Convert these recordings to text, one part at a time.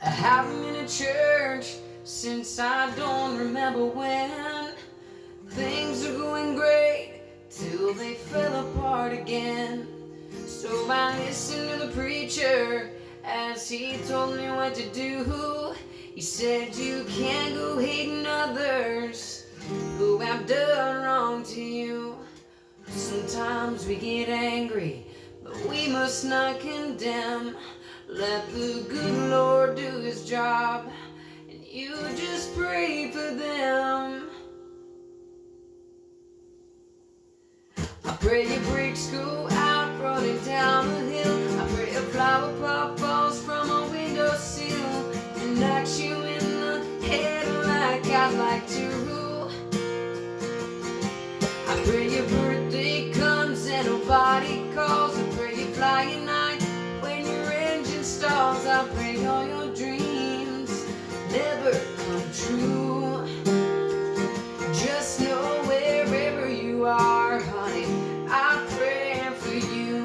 I haven't been to church since I don't remember when. Things are going great till they fell apart again. So I listened to the preacher as he told me what to do. He said you can't go hating others who have done wrong to you. Sometimes we get angry, but we must not condemn. Let the good Lord do his job, and you just pray for them. I pray your bricks go out running down the hill. I pray a flower pot falls from a windowsill and knocks you in the head like I'd like to. I pray your birthday comes and nobody calls. I pray you fly at night when your engine stalls. I pray all your dreams never come true. Just know wherever you are, honey, I pray for you.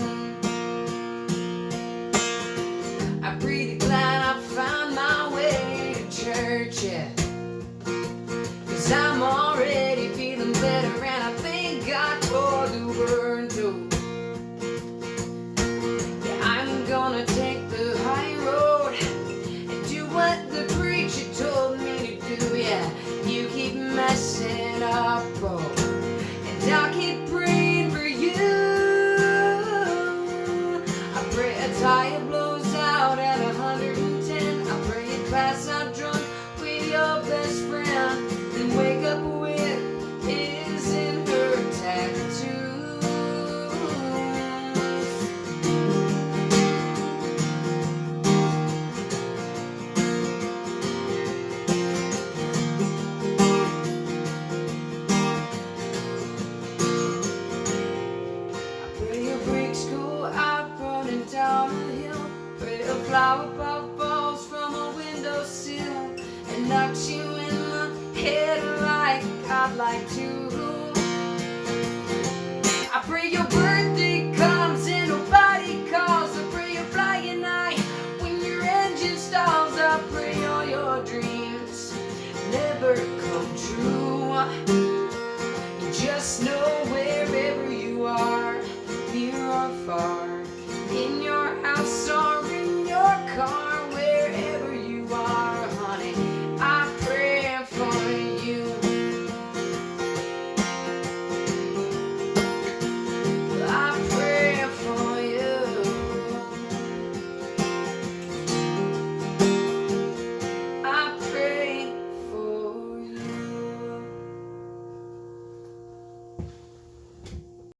I pray glad I found my way to church, yeah. 'Cause I'm already feeling better and I thank God for the word too. Yeah, I'm gonna take the high road and do what the preacher told me to do. Yeah, you keep messing up, bro, and I'll keep praying for you. I pray a tire blows out at 110. I pray you pass out drunk with your best friend and wake up with his and her tattoos. I pray your bricks go out running down the hill. Pray a flower pot falls from a windowsill and knocks you in the head like I'd like to. I pray your birthday comes and nobody calls. I pray you fly at night when your engine stalls. I pray all your dreams never come true. You just know